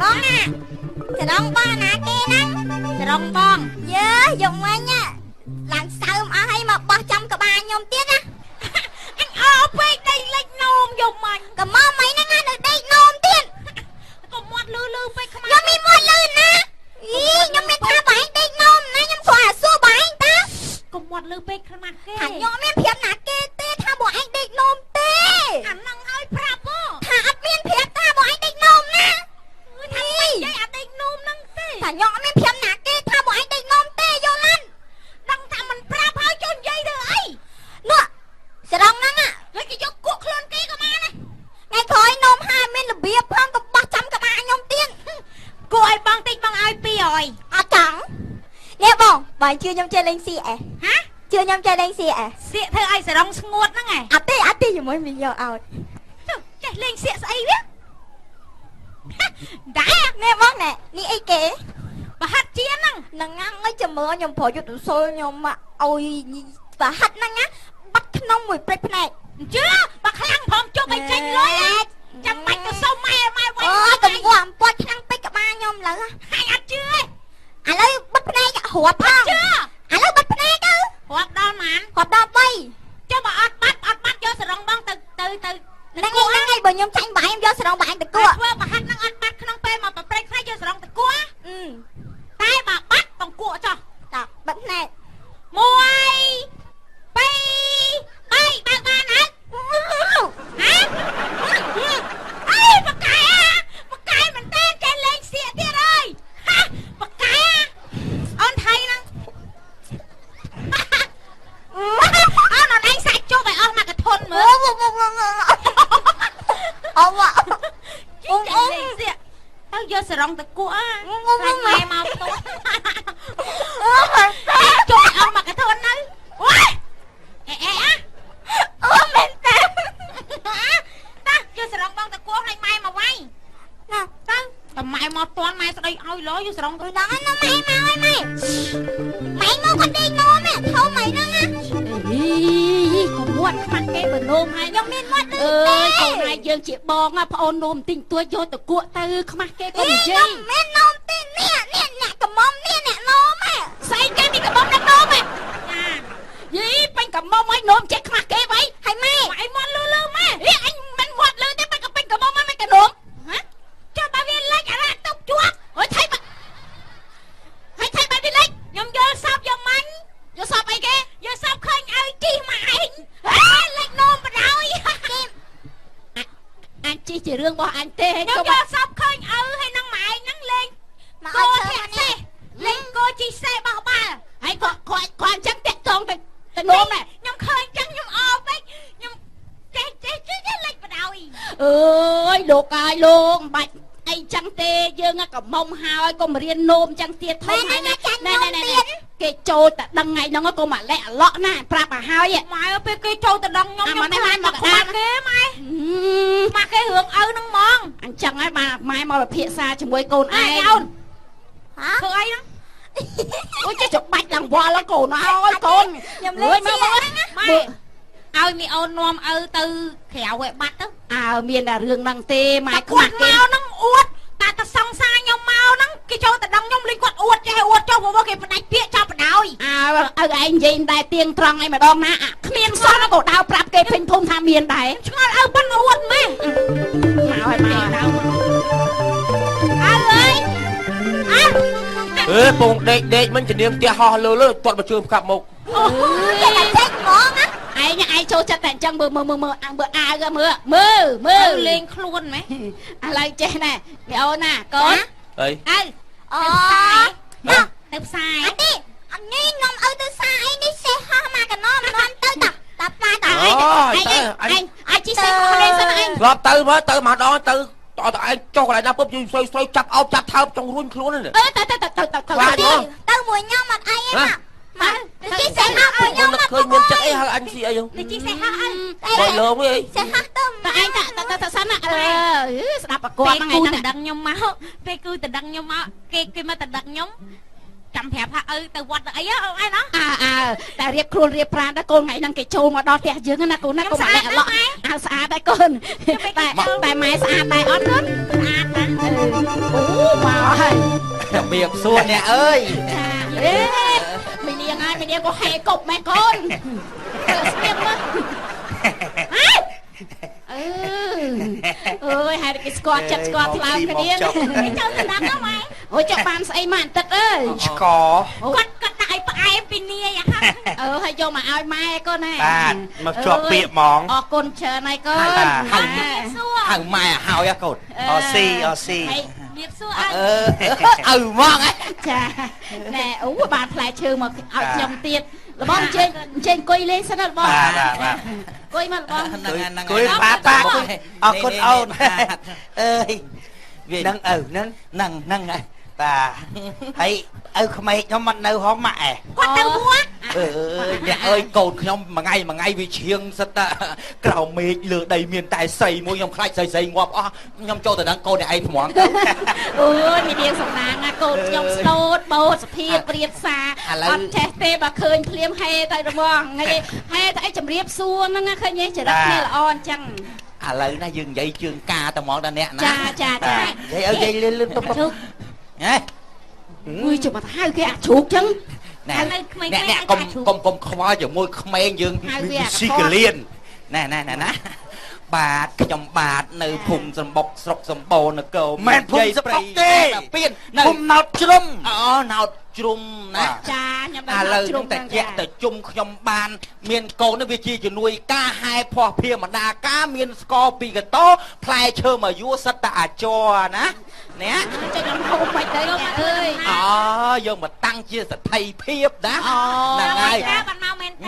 បងណាស្រងបងណាគេហ្នឹងស្រងបងយើយកមិញឡើងសើមអស់ហើយមកបោះចំក្បាលខ្ញុំទៀតណាអញអោពេកដេកលេចនោមយកមិញកុំមកមិញហ្នឹងនៅដេកនោមទៀតកុំមាត់លឺពេកខ្មៅខ្ញុំមានមាត់លឺណាខ្ញុំមានថាបងដេកនោមណាខ្ញុំគ្រាន់តែសួរបងតើកុំមាត់លឺពេកខ្មាស់គេថាខ្ញុំមានប្រាប់ណាគេទេថាបងឯងដេកនោមទេអាហ្នឹងហើយប្រាប់ថាអត់មានប្រាប់ថាបងឯងដេកនោមណាថាមិនយាយអត់ដេកនោមហ្នឹងទេថាខ្ញុំអត់មានប្រាប់ណាគេថាបងឯងដេកនោមទេយល់មិនដឹងថាមិនប្រាប់ហើយចូលនិយាយទៅអីនោះស្រងហ្នឹងហើយគេយកគក់ខ្លួនគេក៏បានដែរថ្ងៃក្រោយនោមហាមានរបៀបផងក៏បោះចំក្បាលខ្ញុំទៀតគួរឲ្យបងតិចបងឲ្យ200អត់ចង់នេះបងជឿខ្ញុំចេះលេងសៀកហ៎ជឿខ្ញុំចេះលេងសៀកសៀកធ្វើឲ្យស្រងស្ងួតហ្នឹងអត់ទេជាមួយមីយកឲ្យចេះលេងសៀកស្អីវាដែរនេះបងនេះអីគេប្រហិតជាហ្នឹងឲ្យចាំមើលខ្ញុំប្រយុទ្ធសុលខ្ញុំឲ្យប្រហិតហ្នឹងបាត់ក្នុងមួយព្រឹកភ្នែកជឿបើខ្លាំងព្រមជប់ឲ្យចេញលុយចាំបាច់ទៅសុំម៉ែវាយអូកុំគួរអំពាត់ខ្លាំងពេកក្បាលខ្ញុំលើហើយអត់ជឿទេឥឡូវបិទភ្នែករាប់ផងជឿឥឡូវបិទភ្នែកទៅរាប់ដល់ម៉ានរាប់ដល់3ចុះបើអត់បាត់យកសរងបងទៅហ្នឹងហើយបើខ្ញុំចាញ់បាយខ្ញុំយកសរងបាយទៅគួរធ្វើប្រហិតហ្នឹងអត់បាត់ក្នុងពេលមកប្រព្រឹត្តខ្លះយកសរងទៅគួរតែបើបាត់ต้องគួរចុះតើបិទភ្នែក1 2 3បើបានហ៎អើយបកាយមិនទេចេះលេងសៀកទៀតអើយបកាយអូនថៃហ្នឹងអូនឯងសាច់ជប់ឲ្យអស់មកកធន់មើលអូលេងសៀកទៅយកសរងទៅគក់ខ្លាញ់ម៉ែមកផ្ទះជប់ឲ្យអស់មកកធន់នៅអូយអូមែនតើយកសរងបងទៅគក់ឲ្យម៉ែមកវាយណាទៅតែម៉ែមកតន់ម៉ែស្ដីឲ្យលោយកសរងទៅដល់ណាម៉ែមកឲ្យម៉ែមកគាត់ដេកនោមធំហើយហ្នឹងកុំមាត់ខ្មាស់គេបើនោមហើយខ្ញុំមានមាត់អើយកូនឯងយើងជាបងប្អូននោមទិញទួចយកទៅគក់ទៅខ្មាស់គេកុំនិយាយមាននោមទេនេះអ្នកកំមុំនេះអ្នកនោមស្អីគេនេះកំមុំអ្នកនោមយីពេញកំមុំឲ្យនោមចេះខ្មាស់គេវ៉ៃហើយម៉ែមាត់លឺម៉ែអញមិនមាត់លឺទេពេញកំមុំមិនកំនោមចុះបើវាលេចអារ៉ាតុបជាប់ហើយថៃបាត់វាលេចខ្ញុំយល់សពយកមាញ់យកសពអីគេយកសពឃើញឲ្យជីមកឯងលេចនោមបដ ாய் អញជីជារឿងរបស់អញទេខ្ញុំយកសពឃើញឲ្យហើយនឹងម៉ែឯងហ្នឹងលេងមកឲ្យធាក់សេះលេងគោជីសេះបោះបាល់ហើយគាត់អញ្ចឹងតាក់តងទៅនោមខ្ញុំឃើញអញ្ចឹងខ្ញុំអោពេកខ្ញុំចេះលេចបដ ாய் អើយលោកអើយលោកមិនបាច់អីចឹងទេយើងកំមុំហើយកុំរៀននោមចឹងទៀតធំហើយណាគេចូលតែដឹងថ្ងៃហ្នឹងក៏មកលាក់អាឡក់ណាប្រាប់មកហើយម៉ែពេលគេចូលទៅដឹងខ្ញុំមកខ្មាស់គេម៉ែខ្មាស់គេរឿងឪហ្នឹងហ្មងអញ្ចឹងហើយម៉ែមកពិភាក្សាជាមួយកូនឯងអូនធ្វើអីហ្នឹងអូយចេះចុកបាច់ឡើងវល់កូនអើយកូនខ្ញុំលេងមកឲ្យមីអូននាំឪទៅក្រៅឲ្យបាត់ទៅមានតែរឿងហ្នឹងទេម៉ែខ្មាស់គេមកហ្នឹងអួតតែសង្សារខ្ញុំមកហ្នឹងគេចូលទៅដឹងខ្ញុំលេងគាត់អួតចេះអួតចុះព្រោះគេផ្ដាច់ពាក្យចាប់បដ ாய் ឪឯងនិយាយដែរទៀងត្រង់ឯម្ដងណាគ្មានសោះក៏ដើរប្រាប់គេពេញភូមិថាមានដែរឆ្ងល់ឪប៉ុណ្ណឹងអួតម៉ែមកឲ្យម៉ែដើរអើយពងដេកមិនជំនាញផ្ទះហោះលើទាត់មកជើងផ្កាប់មកគេតែចេញហ្មងណាឯងចូលចិត្តតែអញ្ចឹងមើលអាវមើលលេងខ្លួនម៉េចឥឡូវចេះណែមីអូនណាកូនអីទៅផ្សារអត់ទេអត់ញ៉ៃនំឪទៅផ្សារអីនេះសេះហោះមកកណោមនំទៅតាផ្សារតឯងអាចជីសេះហោះលេងសិនឯងរាប់ទៅមើលទៅម្ដងទៅតើឯងចុះកន្លែងណាពឹបយូរស្រួយចាប់អោបចាប់ថើបចង់រួញខ្លួនទៅមួយខ្ញុំអត់អីទេមកជីសេះហោះឲ្យខ្ញុំមកឃើញមានចិត្តអីហៅអញស៊ីអីហ្នឹងជីសេះហោះអញបើលើងអីសេះហោះទៅឯងតាសិនណាស្ដាប់ប្រកបហ្នឹងឯងហ្នឹងដឹងខ្ញុំមកពេលគឺតដឹងខ្ញុំមកគេមកតដឹងខ្ញុំចាំប្រាប់ថាឪទៅវត្តទៅអីអីណោះតែរៀបខ្លួនរៀបប្រាណដល់កូនថ្ងៃហ្នឹងគេចូលមកដល់ផ្ទះយើងណាកូនណាកុំមកលាក់ឡក់ស្អាតដែរកូនតែម៉ែស្អាតដែរអត់កូនស្អាតណា អូមកហើយ របៀបសួរអ្នកអើយ ចាអេមីនាងហើយមីនាងក៏ហែកប់ម៉ែកូនស្ទាបមកអើយហេតុគេស្គាល់ចិត្តស្គាល់ថ្លើមគ្នាចូលទៅដល់ណាម៉ែអូយចុះបានស្អីមកអន្តិតអើយ ឆ្ក គាត់ដាក់ឲ្យផ្អែមពីនាយហ่ะហើយយកមកឲ្យម៉ែកូនណា បាទមកជាប់ពាក្យហ្មង អរគុណច្រើនហើយកូន ហៅម៉ែហើយកូន អស៊ីអស៊ី រៀបសួរអើ ឪហ្មង ចាណែអូបានផ្លែឈើមកឲ្យខ្ញុំទៀតលបងអញ្ជើញអង្គុយលេងសិនណាលបងអង្គុយមកលបង គួយបាទបាទអរគុណអូនអើយនឹងឪនឹងបាទហើយឪក្មេកខ្ញុំមិននៅហងម៉ាក់ឯង គាត់ទៅវត្ត អ្នកអើយកូនខ្ញុំមួយថ្ងៃវាឈៀងសិតតែក្រៅមេឃលើដីមានតែសៃមួយខ្ញុំខ្លាចសៃងាប់អស់ខ្ញុំចូលទៅដល់កូនអ្នកឯងហ្មង អូយមាននាងសំណាងណាកូនខ្ញុំស្លូតបោសភាពព្រាបសារអត់ចេះទេបើឃើញភ្លាមហេទៅរបងថ្ងៃហេទៅអីជំរាបសួរហ្នឹងឃើញទេចរិតគ្នាល្អអញ្ចឹង ឥឡូវណាយើងនិយាយជើងការតែហ្មងដល់អ្នកណា ចា និយាយឲ្យនិយាយលឿនទៅ ហេ អុយជុំមកហៅគេអាជ្រូកចឹង ណែអ្នកកុំខ្វល់ជាមួយក្មេងយើងស៊ីកលៀនណែបាទខ្ញុំបាទនៅភូមិសំបុកស្រុកសំបូរនគរ មិនភូមិសំបុកទេ ពៀន ភូមិណោតជ្រុំ អូណោតជ្រុំណា ចាខ្ញុំ ឥឡូវនឹងតែជាក់ទៅជុំខ្ញុំបានមានកូននេះវាជាជំនួយការហែភ័ស្តុភារមដាការមានស្ករពីកតោផ្លែឈើមកយួរសិតតែអាចរណាអ្នក ចុះខ្ញុំហូបមិនទៅអ្នកអើយ អូយើងមកតាំងជាសទ្ធិភាពណាហ្នឹងហើយ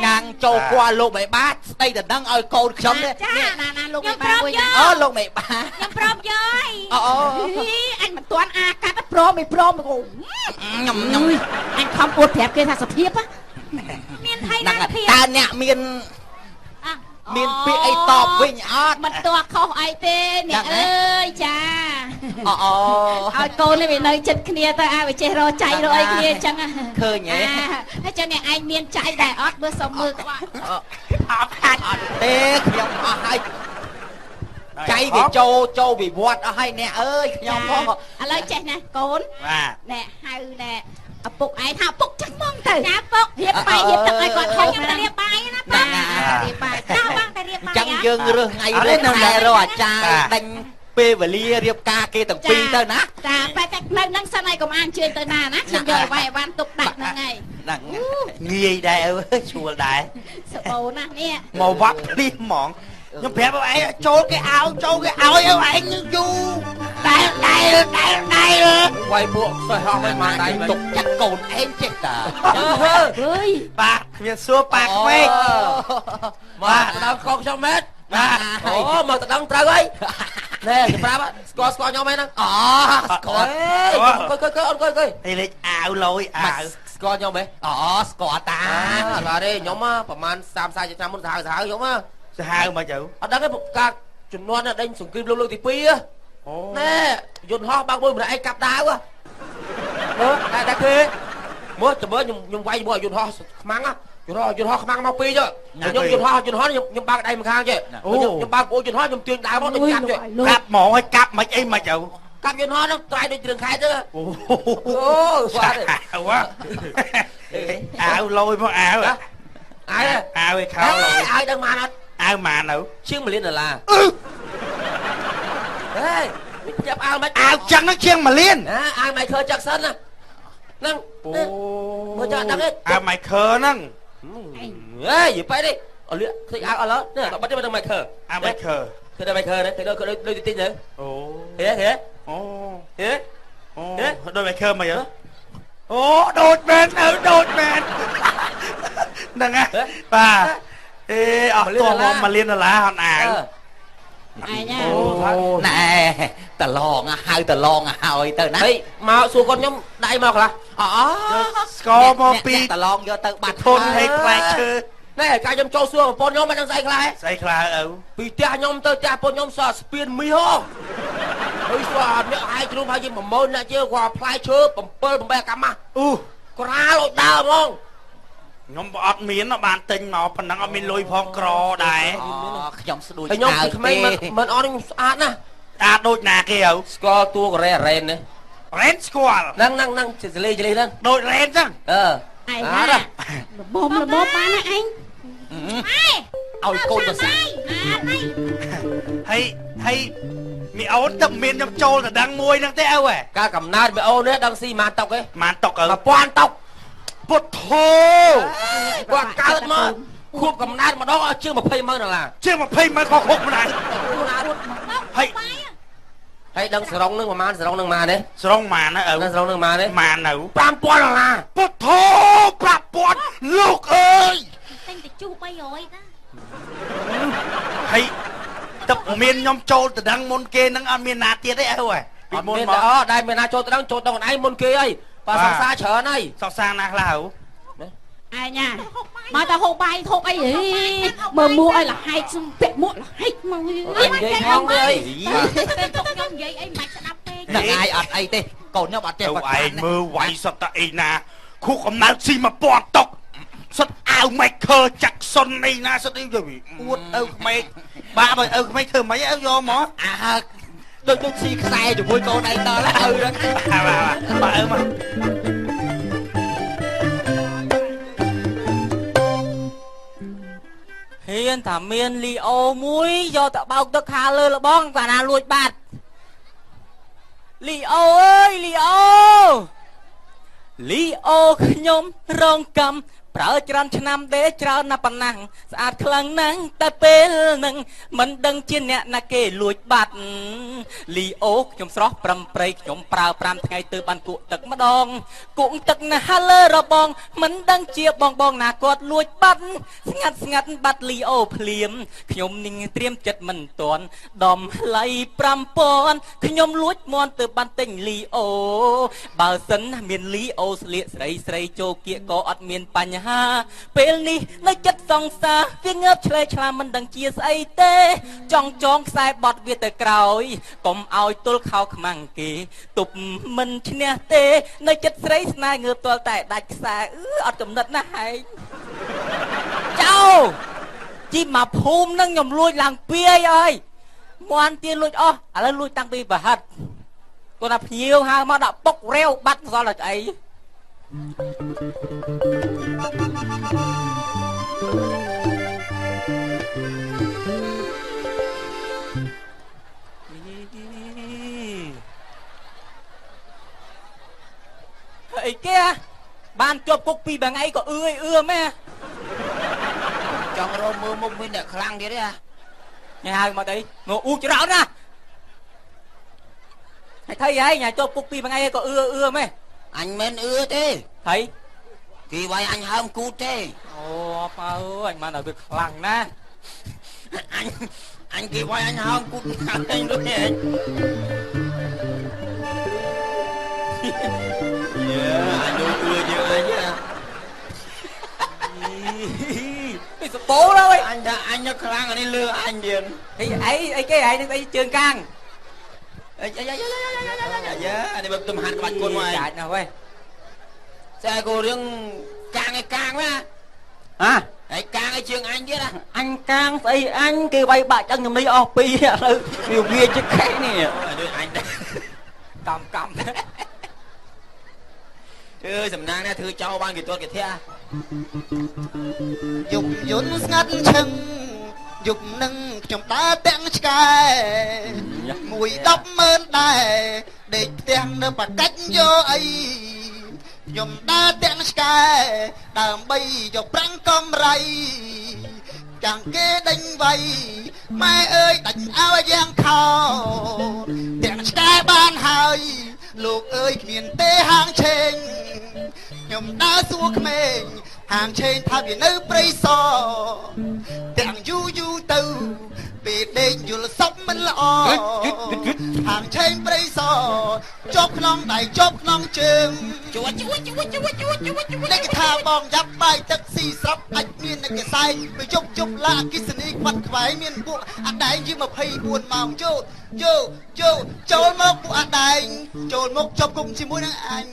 ណាងចូលគាត់លោកមេបាស្ដីតែដឹងឲ្យកូនខ្ញុំនេះ ចាណាលោកមេបាមួយ អូលោកមេបា ខ្ញុំព្រមយកហើយ អូ អញមិនទាន់អាកាត់ព្រមមិនព្រមគូ ខ្ញុំ អញខំអួតប្រាប់គេថាសភាពមានថៃណាភាព តើអ្នកមានពាក្យអីតបវិញអត់ មិនទាស់ខុសអីទេអ្នកអើយចា អូ ឲ្យកូននេះវានៅចិត្តគ្នាទៅឲ្យវាចេះរកចៃរកអីគ្នាអញ្ចឹង ឃើញហ៎ ហើយចឹងអ្នកឯងមានចៃដែរអត់មើលសុំមើលក្បាល អត់ទេខ្ញុំអស់ហើយចៃវាចូលវិវត្តអស់ហើយអ្នកអើយខ្ញុំផង ឥឡូវចេះណាកូន បាទ ណែហៅណែឪពុកឯងថាឪពុកចឹងហ្មងទៅចាពុករៀបបាយរៀបទឹកឲ្យគាត់ខ្ញុំទៅរៀបបាយណាប៉ារៀបបាយតើបងទៅរៀបបាយ ចឹងយើងរើសថ្ងៃរើសថ្ងៃរកអាចារ្យដេញពេលវេលារៀបការគេទាំងពីរទៅណា ចាបែបតែនៅនឹងសិនឲ្យកុំអានជឿនទៅណាណាខ្ញុំយកឲ្យវាយអីវ៉ាន់ទុកដាក់ហ្នឹងហើយ ហ្នឹង ងាយដែរឪឈួលដែរ សបោណាស់នេះ មកវត្តនេះហ្មងខ្ញុំប្រាប់ឲ្យឯងចូលគេឲ្យចូលគេឲ្យឯងយូរដែរវាយពួកសិស្សហោះមិនមកដៃទុកចាក់កូនឯងចេះតា អើយ បាទគ្មានសួរប៉ាក្មេក បាទដល់កូនខ្ញុំមែន បាទ អូមកទៅដឹងត្រូវហើយណែសម្រាប់ស្គាល់ខ្ញុំហ្នឹងអូស្គាល់អង្គុយ ឯលេខអាវលយអាវ ស្គាល់ខ្ញុំហ៎អូស្គាល់តាបាទទេខ្ញុំប្រហែល30 40ឆ្នាំមុនសាហាវខ្ញុំ សាហាវមកទៅ អត់ដឹងទេការជំនាន់ដេញសង្គ្រាមលោកលើកទី2ណែយន្តហោះបើកមួយម្នាក់ឯងកាប់ដាវតែគេមើលចាំមើលខ្ញុំវាយមើលយន្តហោះខ្មាំងយន្តហោះខ្មាំងមកពីចុះខ្ញុំយន្តហោះខ្ញុំបើកដៃម្ខាងចេះខ្ញុំបើកអូយន្តហោះខ្ញុំទាញដាវមកដូចកាប់ចេះ កាប់ហ្មងឲ្យកាប់មិនអីមិនទៅ កាប់យន្តហោះហ្នឹងត្រៃដូចរឿងខែទៅអូបាទ អាវលយមកអាវអាវឯខោលយ ឲ្យដឹងបានអត់ អាវម៉ានទៅ ជាង$1 លានហេចាប់អាវមិន អាវចឹងហ្នឹងជាង1 លាន អាវមិនឃើញចាក់សិនណាហ្នឹងមើលចាក់ដឹងទេ អាវម៉ៃខឺហ្នឹង ហេយីប៉ែនេះអលៀឃើញអាវអត់ឡើយនេះបាត់ទេមិនដឹងម៉ៃខឺ អាវម៉ៃខឺ ឃើញតែម៉ៃខឺទេឃើញដូចទីទៅ អូ ហេ អូ ហេ ដូចម៉ៃខឺមកអូដូចមែនដូចមែនហ្នឹងហ៎បាទអេអត់តោះមក$1 លានអត់អាវ ឯងណា ណែតឡងហៅតឡងហើយទៅណាហេមកសួរគាត់ខ្ញុំដៃមកខ្លះអូ ស្គរមកពី តឡងយកទៅបាត់ ធនឲ្យខ្លែកឈើ ណែកាលខ្ញុំចូលសួរប្រពន្ធខ្ញុំមិនដឹងស្អីខ្លះ ស្អីខ្លះឪ ពីផ្ទះខ្ញុំទៅផ្ទះប្រពន្ធខ្ញុំសល់ស្ពានមីហ៎ហើយស្គាល់អ្នកហាយជ្រុំហើយជា10000អ្នកជើគាត់ផ្លែឈើ7 8កាម៉ាស់ អូ ក្រាលឲ្យដើរហ្មង ខ្ញុំអត់មានបានទិញមកប៉ុណ្ណឹងអត់មានលុយផងក្រដែរ ខ្ញុំស្ដួយខ្ញុំក្មេងមិនអត់ខ្ញុំស្អាតណា ដូចណាគេឪ ស្គាល់តួកូរ៉េរ៉េននេះ រ៉េនស្គាល់ ហ្នឹងចលេហ្នឹង ដូចរ៉េនចឹង អឺ ឯងណារបបបានណាឯងឯង ឲ្យកូនទៅសា ហើយមីអូនទឹកមានខ្ញុំចូលទៅដឹងមួយហ្នឹងទេឪហ៎ កាលកំណើតមីអូននេះដឹងស៊ីម៉ានតុកឯង ម៉ានតុកឪ 1000តុក ពុតធោ គាត់កើតមកខួបកំណើតម្ដងឲ្យជាង$20,000 ជាង20ម៉ឺនក៏គ្រប់ម្ដងហើយ ដឹងសរងនឹងប្រហែលសរងនឹងម៉ានទេ ស្រងម៉ានណាឪ ដឹងសរងនឹងម៉ានទេ ម៉ាននៅ $5,000 ពុតធោ5000លោកអើយ ទិញទៅជុះ300តា ហើយទឹកមានខ្ញុំចូលទៅដឹងមុនគេនឹងអត់មានណាទៀតទេឪហ៎ ពីមុនមកអូដែលមានណាចូលទៅដឹងចូលទៅខ្លួនឯងមុនគេអីបើសង្សារច្រើនហើយ សកសាងណាខ្លះឪ ឯញ៉ាមកតែហូបបាយហូបអីមើលមួកឲ្យលហែកសុំពាក់មួកលហែកមក អញនិយាយផងទៅអី ពេលទុកខ្ញុំនិយាយអីមិនស្ដាប់ពេក នឹងអាយអត់អីទេកូនខ្ញុំអត់ចេះ ទៅ បាត់ ឯងមើលវាយសុទ្ធតែអីណាខួបកំណើតស៊ី1000តុកសុទ្ធអាវម៉េចខើចាក់សុនអីណាសុទ្ធអីទៅអួតឪក្មេកបាបឲ្យឪក្មេកធ្វើម៉េចឪយកមក អាដូចស៊ីខ្សែជាមួយកូនឯងតឡើយឪហ្នឹង បាទឪមក ហ៊ានថាមានលីអូមួយយកទៅបោកទឹកខាលើលបងគាត់ណាលួចបាត់លីអូអើយលីអូខ្ញុំរងកម្មប្រើច្រើនឆ្នាំទេច្រើនណាស់ប៉ុណ្ណាស្អាតខ្លាំងណាស់តែពេលហ្នឹងមិនដឹងជាអ្នកណាគេលួចបាត់លីអូខ្ញុំស្រស់ប្រំប្រៃខ្ញុំប្រើ5ថ្ងៃទៅបានគក់ទឹកម្ដងគក់ទឹកណាស់លើរបងមិនដឹងជាបងណាគាត់លួចបាត់ស្ងាត់បាត់លីអូភ្លាមខ្ញុំនឹងត្រៀមចិត្តមិនតាន់ដំឡៃ5000ខ្ញុំលួចមន់ទៅបានទិញលីអូបើសិនមានលីអូស្លៀកស្រីចូលគៀកក៏អត់មានបញ្ហាពេលនេះនៅចិត្តសង្សារវាងើបឆ្លេឆ្លាមមិនដឹងជាស្អីទេចងខ្សែបត់វាទៅក្រោយកុំឲ្យទល់ខោខ្មាំងគេទប់មិនឈ្នះទេនៅចិត្តស្រីស្នេហ៍ងើបទាល់តែដាច់ខ្សែអត់ចំណិតណាស់ហែងចៅជីមកភូមិនឹងខ្ញុំលួចឡើងពីអើយមន់ទៀតលួចអស់ឥឡូវលួចតាំងពីប្រហិតគាត់ថាភ្ញៀវហៅមកដាក់ពុករាវបាត់សល់តែអីអីគេបានជាប់គុកពីរថ្ងៃក៏អឿមែន ចង់រកមើលមុខមានអ្នកខ្លាំងទៀតទេ ញ៉ាហៅមកទៅងអ៊ូច្រើនណាហើយថៃហើយញ៉ាជាប់គុកពីរថ្ងៃក៏អឿមែន អញមិនអឺទេ ថៃ គេវាយអញហើមគូតទេ អូប៉ៅអញបានឲ្យវាខ្លាំងណាស់ អញគេវាយអញហើមគូតខាងឯងដូចឯងអញដូចអឺយើងអញ ពីសបោហើយ អញថាអញខ្លាំងអានេះលឺអញទៀត អីគេឯងនឹងអីជើងកាំង អានេះបើទំហានក្បាច់គុណមកឯង ចាច់ណាស់វ៉េ តែគូរឿងកាងឯកាងណាហើយកាងឯជើងអញទៀតណា អញកាំងស្អីអញគេវាយបាក់ចឹងខ្ញុំនេះអស់ពីឥឡូវវាជិះខេះនេះ ដូចអញដែរ កំ អើយសំណាងណាធ្វើចោលបានគេទាត់គេធា យប់យន្តស្ងាត់ឈឹងយប់នឹងខ្ញុំដើរទាំងឆ្កែមួយ100000ដែរដេកផ្ទះនៅបកាច់យកអីខ្ញុំដើរទាំងឆ្កែដើម្បីយកប្រាំងកំរៃចាំងគេដេញវៃម៉ែអើយដាច់ឲ្យយ៉ាងខោទាំងឆ្កែបានហើយលោកអើយគ្មានទេហាងឆេងខ្ញុំដើរសួរក្មេងហាងឆេងថាវានៅព្រៃសរទាំងយូរទៅពេលដេកយល់សពមិនល្អហាងឆេងព្រៃសរច ជាប់ក្នុងដៃជាប់ក្នុងជើង ជួចជួច នេះគេថាបងយ៉ាប់បាយទឹកស៊ីស្រាប់អាចមានតែកសែងទៅជប់ជប់ឡាអគិសនីខ្វាត់ខ្វែងមានពួកអដែងជា24ម៉ោងចូលមកពួកអដែងចូលមកជាប់គុំជាមួយនឹងអញ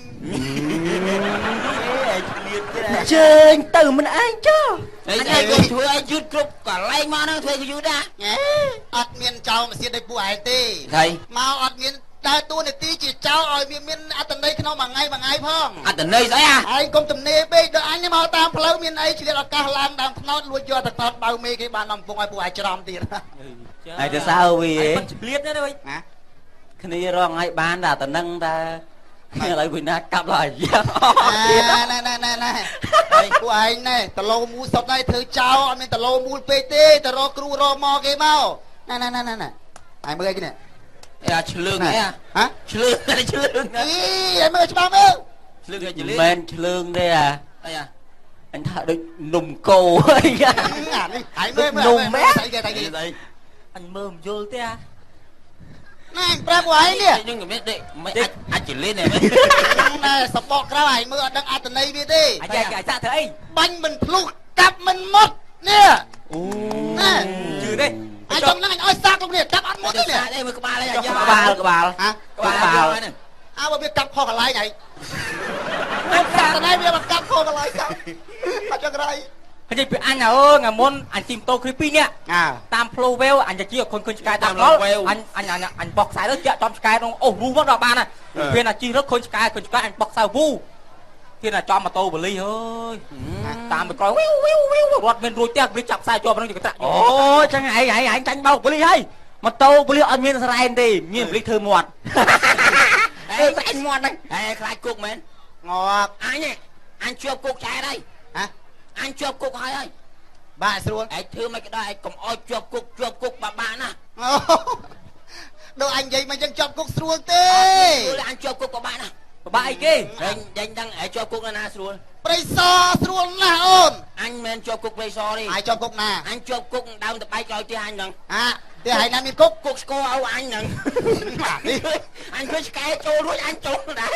ជើញទៅមិនឯងចុះ អញឯងក៏ធ្វើឲ្យយឺតគ្រប់កន្លែងមកហ្នឹងធ្វើក៏យឺតដែរ អត់មានចោលមកសៀតឲ្យពួកឯងទេ ហើយ មកអត់មានដើរតួនាទីជាចោលឲ្យវាមានអត្តន័យក្នុងមួយថ្ងៃផង អត្តន័យស្អីអា ឯងកុំទំនេរពេកដល់អញមកតាមផ្លូវមានអីឆ្លៀតឱកាសឡើងដើមថ្នោតលួចយកទៅតតបៅមេគេបានអំពងឲ្យពួកឯងច្រំទៀត ហើយទៅសើវា មិនឆ្លៀតទេវិញ ណា គ្នារងឲ្យបានតែតំណឹងតែឥឡូវវិញណាកាប់ឡើយយ៉ា ណែហើយពួកឯងណែតឡូមូលសុតហើយធ្វើចោលអត់មានតឡូមូលពេកទេទៅរកគ្រូរកមកគេមកណែហើយមើលអីគេនេះ អាឆ្លើងអីអា ហ៎ ឆ្លើងឆ្លើង អីឲ្យមើលច្បាស់មើល ឆ្លើងឲ្យចលី មិនឆ្លើងទេអា អីអា អញថាដូចនំកោអីយ៉ា នេះហើយមើលស្អីគេ អញមើលមិនយល់ទេអា ណែប្រាប់ពួកឯងនេះ ខ្ញុំក៏មានដេកមិនអាចចលីនេះ ណែសបកក្រៅឯងមើលអត់ដឹងអត្តន័យវាទេ អញចាក់សាក់ធ្វើអី បាញ់មិនភ្លុះកាប់មិនមុតនេះ អូ ណែ ជឿទេ អញចង់ហ្នឹងអញឲ្យសាកលោកនេះកាប់អត់មុតទេនេះ អីមើលក្បាលអី ក្បាល ហ៎ អើបើវាកាប់ខុសកន្លែងហើយអត់សាកណែវាមកកាប់ខុសកន្លែងកាប់អត់ចង់ក្រៃ ហើយពីអញអើថ្ងៃមុនអញទីម៉ូតូគ្រី2នាក់ តាមផ្លូវវេវអញទៅជាខុនឆ្កែតាមផ្លូវអញបោកខ្សែទៅជាក់ចំឆ្កែក្នុងអូសវូមកដល់បានហើយពេលណាជីរត់ខុនឆ្កែអញបោកខ្សែវូទៀតណាចំម៉ូតូបលីអើយតាមទៅក្រោយវីវរត់មានរួចទៀតវាចាប់ខ្សែជាប់ហ្នឹងទៅក្រាក់អូ ចឹងឯងចាញ់បោកបលីហើយម៉ូតូបលីអត់មានសរ៉ែនទេមានបលីធ្វើមាត់ អេអញមាត់ហ្នឹងអេខ្លាចគុកមែន ងក អញជាប់គុកចែកហើយ ហ៎ អញជាប់គុកហើយ បាទស្រួល ឯងធ្វើមិនក៏ដោយឯងកុំអោយជាប់គុកបាក់ណា ដូចអញនិយាយមកចឹងជាប់គុកស្រួលទេ ព្រោះអញជាប់គុកបាក់ណា ពិបាកអីគេ ដេញដឹងឯងជាប់គុកណាស្រួល ព្រៃសស្រួលណាស់អូន អញមិនជាប់គុកព្រៃសទេ ហើយជាប់គុកណា អញជាប់គុកដើមតបែកក្រោយទៀតអញហ្នឹង ទេហើយណាមានគុក គុកស្គរឲ្យអញហ្នឹង នេះ អញឃើញឆ្កែចូលរួចអញចូលដែរ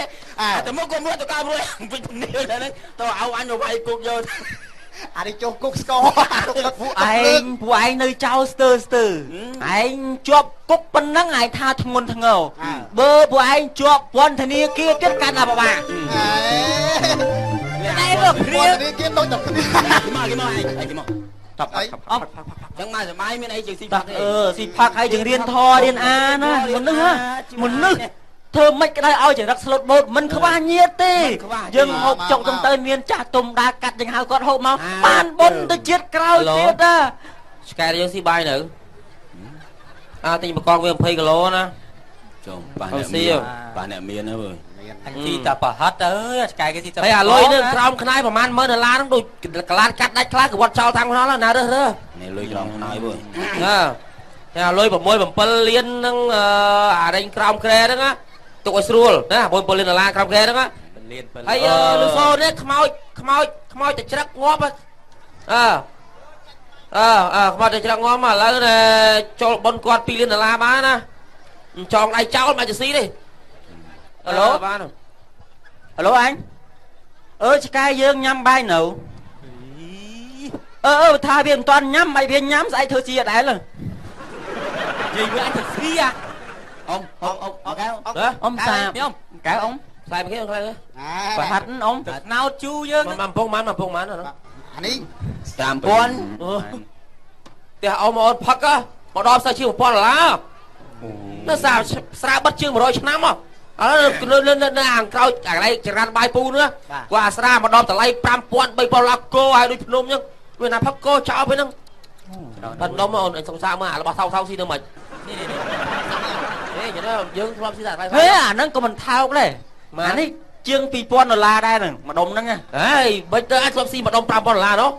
តែមកគុំរួចទៅកាប់រួចវិញជំនាញហ្នឹងទៅឲ្យអញទៅវាយគុកយក អានេះចូលគុកស្គរ ពួកឯងនៅចោលស្ទើឯងជាប់គុកប៉ុណ្ណឹងឯងថាធ្ងន់ធ្ងរបើពួកឯងជាប់ពន្ធនាគារទៀតកាន់តែពិបាក ណែមកព្រានេះគេដូចតែគ្នា មកតបអបចឹងមកសម័យមានអីជាងស៊ីផាក់ទេ ស៊ីផាក់ហើយយើងរៀនធររៀនអាណាមនុស្សធ្វើមិនក្តៅឲ្យចរិតស្លូតបូតមិនខ្វះញាតទេយើងហូបចុកទៅមានចាស់ទុំដើរកាត់យើងហៅគាត់ហូបមកបានបុណ្យទៅជាតិក្រោយទៀតណា ឆ្កែយើងស៊ីបាយនៅទិញបកងវា20គីឡូណា ចុងប៉ះអ្នកមានហើយ អញទីតែប្រហិតទៅឆ្កែគេទីតែ ហើយអាលុយនឹងក្រោមខ្នែប្រហែល10000ដុល្លារហ្នឹងដូចកលាតកាត់ដាច់ខ្លះក៏វត្តចោលតាមខ្នល់ណារើស នេះលុយក្រោមខ្នើយវើ តែអាលុយ6 7លានហ្នឹងអារែងក្រោមក្រែហ្នឹងទុកឲ្យស្រួលណា6 7លានដុល្លារក្រោមក្រែហ្នឹងហើយលឺសូនេះខ្មោចទៅច្រឹកងាប់ខ្មោចទៅច្រឹកងាប់ឥឡូវចូលប៉ុនគាត់2លានដុល្លារបានណាចងដៃចោលមកចស៊ីទេ ហឡូបានហឡូអញឆ្កែយើងញ៉ាំបាយនៅថាវាមិនតាន់ញ៉ាំបាយវាញ៉ាំស្អែកធ្វើជាអត់ដែរនិយាយវាអញទៅស៊ីអ៊ំសាកែអ៊ំ ខ្លែមកគេខ្លែ ប្រហិតអ៊ំ ណោតជូយើង មកពងបានអាអានេះនេះ 3000 ផ្ទះអ៊ំអូនផឹកមកដល់សើជា$1000នៅស្រាបិទជាង100ឆ្នាំមកឥឡូវនៅខាងក្រោយអាកន្លែងចរ៉ាន់បាយពូនោះគាត់អាស្រាមកដល់តម្លៃ$5000 $3000គោហើយដូចភ្នំអញ្ចឹងវាណាផឹកគោចោលពេលហ្នឹងដល់នំអូនសង្សារមើលរបស់ថោកស៊ីទៅមិនហេយើងធ្លាប់ស៊ីតែបាយហេអាហ្នឹងក៏មិនថោកដែរអានេះជាង$2000ដែរហ្នឹងម្ដុំហ្នឹងហើយបិទទៅអាចធ្លាប់ស៊ីម្ដុំ$5000នោះ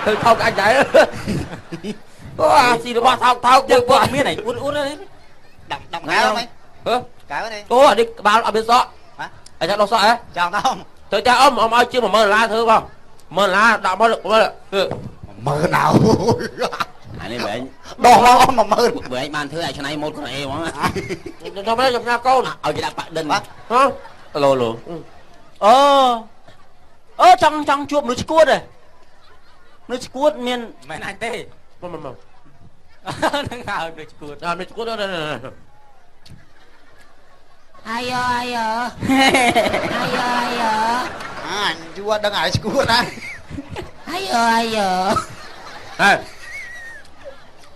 ទៅថោកអាចដែរអូស៊ីរបស់ថោកយើងពួកមានអីអ៊ុននេះ ដាក់កៅហ្នឹងកៅនេះ អូអានេះក្បាលអត់មានសក់អាចារ្យដោះសក់ហ៎ ចង់ដល់ ទៅចាអ៊ំឲ្យជា$10000ធ្វើបង$10000ដាក់មកមើល មើលណៅ អានេះបើឯង ដោះមកអស់10000 បើឯងបានធ្វើឲ្យឆ្នៃម៉ូតកូរ៉េហ្មង ខ្ញុំទៅខ្ញុំណាកូន ឲ្យគេដាក់ប៉ាក់ដិន ហ៎ឡូឡូ អូចង់ជួបមនុស្សឈួតហ៎មនុស្សឈួតមាន មិនអញទេ មក នឹងហើយដូចឈួត ដល់មិនឈួតដល់ អាយអាយអញយួរដឹងឲ្យឈួតណា អាយអាយ ហេ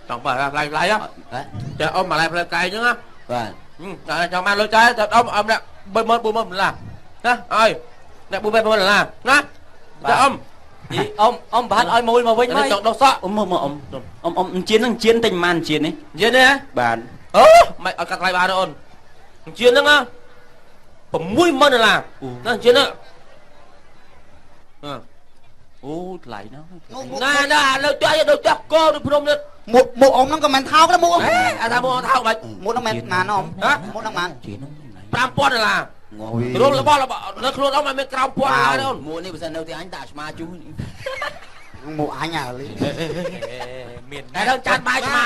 ចង់បើផ្លៃចាអ៊ំមកឡៃផ្លែកាយហ្នឹងណា បាទ ចង់បានលុយចាយទៅអ៊ំអ៊ំអ្នក30000 40000ដុល្លារណាអើយអ្នក40000 ដុល្លារណាចាអ៊ំ យីអ៊ំបានឲ្យមូលមកវិញមក ចង់ដោះសក់ អ៊ំមកអ៊ំជៀនហ្នឹងជៀនតែប៉ុន្មានជៀននេះ និយាយនេះហ៎ បាទ អូមិនឲ្យកាត់ថ្លៃបានទេអូនជឿនហ្នឹងណា60000 ដុល្លារណាជឿនហ្នឹង អូថ្លៃណាស់ ណាលើចាយដូចចាប់កោដូចភ្នំនេះ មុខអ៊ំហ្នឹងក៏មិនថោកដែរមុខអ៊ំ អាថាមកថោកបាច់ មុខហ្នឹងមិនណានអ៊ំមុខហ្នឹងបាន ជៀនហ្នឹង 5000 ដុល្លាររួមរបស់នៅខ្លួនអ៊ំមិនមានក្រោមពាន់ហើយអូន មួកនេះបើសិននៅទីអញដាក់ស្មាជូរ មុខអញអាលី មាន តែដល់ចានបាយឆ្មា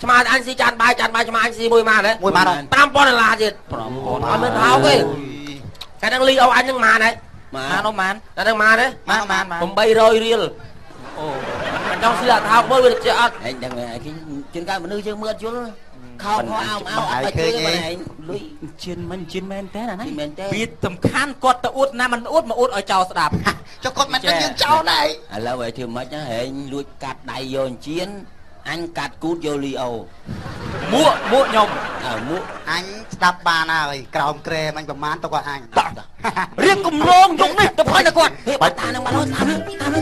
ឆ្មាអញស៊ីចានបាយឆ្មាអញស៊ីមួយម៉ានហ៎ មួយបានអ៊ំ 5000 ដុល្លារទៀត 5000 អត់មានថោកទេតែនឹងលីអូអញនឹងម៉ានហ៎ ម៉ា បានអ៊ំបាន តែនឹងម៉ានហ៎ បាន 800រៀល អូ ចង់ស៊ីអាថោកមើលវាចេះអត់ ឯងដឹងឯងគេជាងកាយមនុស្សយើងមើលអត់យល់ខោអោអត់ជួយទេឯងលុយ ជៀនមែនតើអាណា មែនទេ វាសំខាន់គាត់ទៅអួតណាមិនអួតមកអួតឲ្យចោលស្ដាប់ ចុះគាត់មិនដឹងយើងចោលដែរ ឥឡូវឲ្យធ្វើម៉េចហែងលួចកាត់ដៃយកជៀនអញកាត់គូតយកលីអូ មួកខ្ញុំ មួក អញស្ដាប់បានហើយក្រោមក្រែមិនប្រមាណទៅក៏អញ រៀងគម្រោងយប់នេះទៅផាត់តែគាត់ បើតានឹងបានតាមតាម ន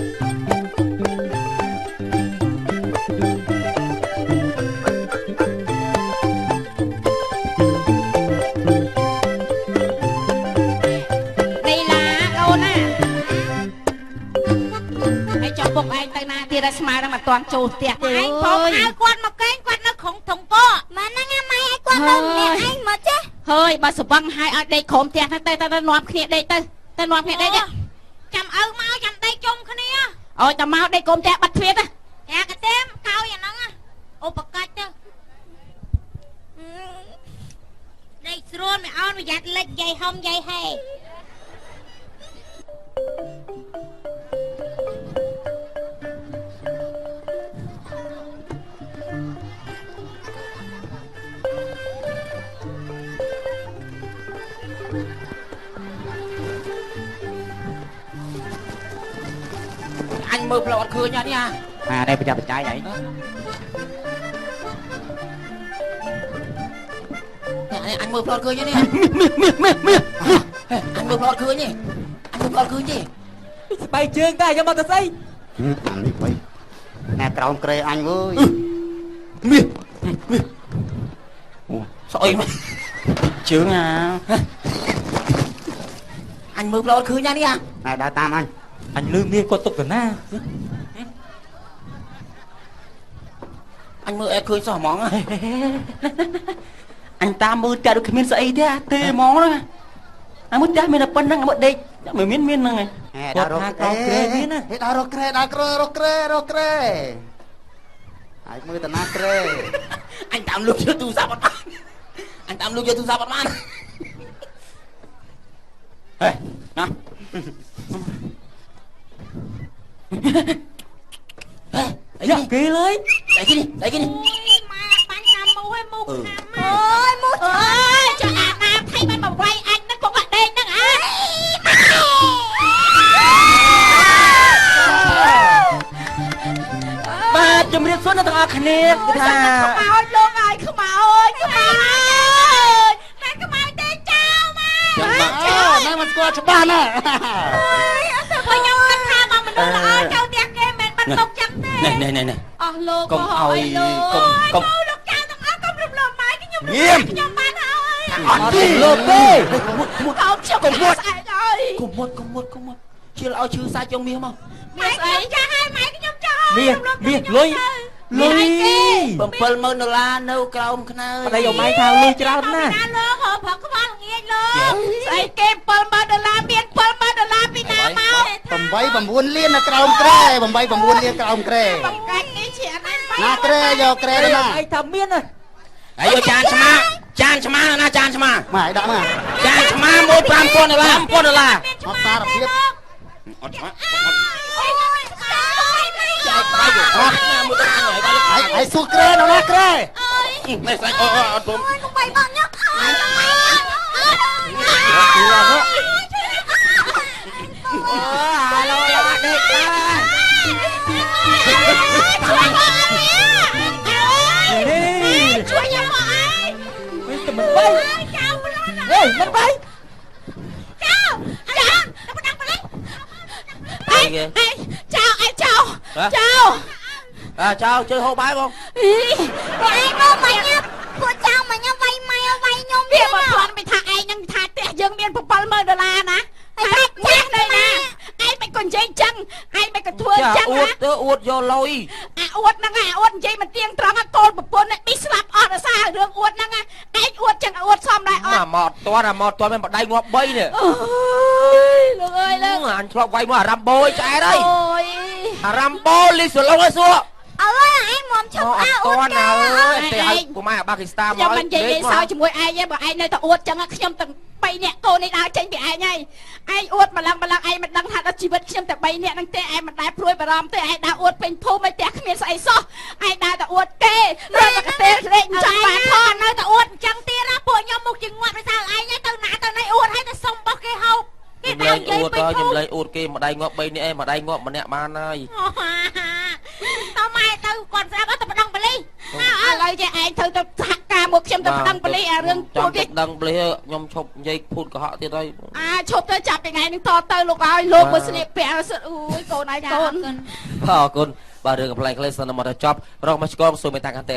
េះឡាអូនណាហើយចុះពុកឯងទៅណាទៀតឲ្យស្មានឹងមិនតាន់ចូលផ្ទះទេឯងផងឲ្យគាត់មកកេងគាត់នៅក្នុងធំកម៉ែហ្នឹងម៉ែឲ្យគាត់នៅម្នាក់ឯងមកចេះហើយបើសវឹងឲ្យដេកក្រុមផ្ទះទៅនាំគ្នាដេកទៅនាំគ្នាដេកចាំឪមកចាំដេកជុំគ្នាអូយតែមកដេកក្រុមផ្ទះបាត់ទ្វារទៅយ៉ាកទេមកោយអាហ្នឹងឧបកាច់ទៅដេកស្រួលមិនអោនប្រយ័ត្នលិចយាយហុំយាយហេ អញមើលផ្លូវអត់ឃើញអត់នេះអា đây bây giờ trái vậy អញមើលផ្លត់ឃើញនេះអញមើលផ្លត់ឃើញនេះអញមើលផ្លត់ឃើញទេ ស្បែកជើងតែយកមកទៅស្អី អានេះបីណែក្រោមក្រែអញវើយ ស្អុយមក chướng à អញមើលផ្លត់ឃើញនេះ ណែដើរតាមអញ អញលឺមាសគាត់ទុកទៅណា អញមើលអត់ឃើញសោះហ្មង anh ta mưa ta được miếng sậy thế à tê món đó anh muốn ta mình là phân năng ở đây mình miếng năng này ដើររកក្រែដើររកក្រែដើររកក្រែហើយមើលតាណាក្រែ អញតាមលុយយកទូរស័ព្ទអត់បានអញតាមលុយយកទូរស័ព្ទអត់បាន ê nè Ê, kì lấy ដៃគេនេះដៃគេនេះ មកបាញ់តាមមូឲ្យមូណាំអើយមូអើយចុះអាណាថៃមិនបវាយអញហ្នឹងក៏បាក់ដេកហ្នឹងអើយ ba chùm riêng xuống nó thằng ác nè thà ខ្មោចលោកអើយខ្មោចខ្មោចតែខ្មោចទេចោលមក ណែមិនស្គាល់ច្បាស់ណា អើយអត់ទៅខ្ញុំគិតថាមកមនុស្សល្អចូលផ្ទះគេមិនបាត់ទុកចឹងទេ នេះនេះនេះនេះ អស់លោក កុំឲ្យកុំ លោកចៅទាំងអស់កុំរំលោភម៉ែខ្ញុំ ងៀម ខ្ញុំបានហើយ អត់លោកទេ កោបខ្ញុំកុំមុតស្អែកហើយក ុំមុតជិលឲ្យឈឺសាច់យកមាសមក ម៉ែខ្ញុំចាស់ហើយម៉ែខ្ញុំចាស់ មាសលុយ លុយ 70000 ដុល្លារនៅក្រោមខ្នើយ តែយកម៉ៃថាលុយច្រើនណាស់ ណាលោកហៅព្រឹកខ្វល់ងាយលោកស្អីគេ70000 ដុល្លារមាន70000 ដុល្លារពីណាមក 8 9លាននៅក្រោមក្រែ8 9លានក្រោមក្រែ បង្កាច់នេះជាអនាគត ណាក្រែយកក្រែណា អីថាមានណា ហើយយកចានឆ្មាណាចានឆ្មា ម៉ែដាក់មក ចានឆ្មាមួយ$5000 $5000 អត់សារភាព អត់ឆ្មា ហើយសួរក្រែណាក្រែ នេះស្អីអត់ព្រម កុំបីបងញ៉ាំអើយ អាឡូឡាដេកតាជួយញ៉ាំមកអើយ វិញតែមិនបី ចៅប្លន់ ហេមិនបី ចៅដល់ដល់ប្លន់អេចៅអេចៅ ចៅchơi hô bái không ពួកឯងមកមកញ៉ាំពួកចៅមកញ៉ាំវាយម៉ែវាយខ្ញុំវាមកគាត់មិនថាឯងនឹងថាផ្ទះយើងមាន$70000ណាហើយចាស់នៅណាឯងមិនក៏និយាយចឹងឯងមិនក៏ធ្វើចឹង អួតទៅអួតយកលុយ អាអួតហ្នឹងអាអួតនិយាយមិនទៀងត្រង់កូនប្រពន្ធនេះស្លាប់អស់ដោយសាររឿងអួតហ្នឹងឯងអួតចឹងអួតសមដែរអត់ មកតន់មានបដៃងាប់3នេះ អូយលោកអើយលោក អញឆ្លប់វាយមករ៉ាំបូយឆ្អែតអើយ អូយ អារ៉ាំបូលីសឡុងឲ្យសួរ អើយឯងមុំឈប់អើអួត ណាអើយតែឲ្យពូម៉ែអាបាគីស្តាមក ខ្ញុំមិននិយាយសើជាមួយឯងទេបើឯងនៅតែអួតចឹងខ្ញុំទាំង3នាក់កូននេះដើរចេញពីឯងហើយឯងអួតម្លឹងឯងមិនដឹងថាដល់ជីវិតខ្ញុំតែ3នាក់ហ្នឹងទេឯងមិនដែលព្រួយបារម្ភទេឯងដើរអួតពេញភូមិឯងផ្ទះគ្មានស្អីសោះឯងដើរតែអួតគេរត់មកទេលេងចាំបានថននៅតែអួតអញ្ចឹងទៀតណាពួកខ្ញុំមុខជាងាត់ដោយសារឯងទៅណាទៅណីអួតឲ្យតែសុំបោះគេហូបគេដើរនិយាយពេញភូមិ ខ្ញុំលេងអួតគេម្ដាយងាប់3នេះឯងម្ដាយងាប់ម្នាក់បានហើយ តើម៉ែទៅគាត់ស្រាប់អត់ទៅប្តឹងប៉ូលីសឥឡូវចេះឯងត្រូវទៅសហការមកខ្ញុំទៅប្តឹងប៉ូលីសអារឿង ច ពួក ង់ នេះ ប្តឹងប៉ូលីសខ្ញុំឈប់និយាយភូតកុហកទៀតហើយ ឈប់ទៅចាប់ថ្ងៃនេះតទៅលោកឲ្យលោកមើលស្លៀកពាក់សិតអូយកូនឯងកូន អរគុណបាទរឿងកំ pl ែងខ្លីសិនមកដល់ចប់រកមកឆ្កងសួរមេតាកាន់តែ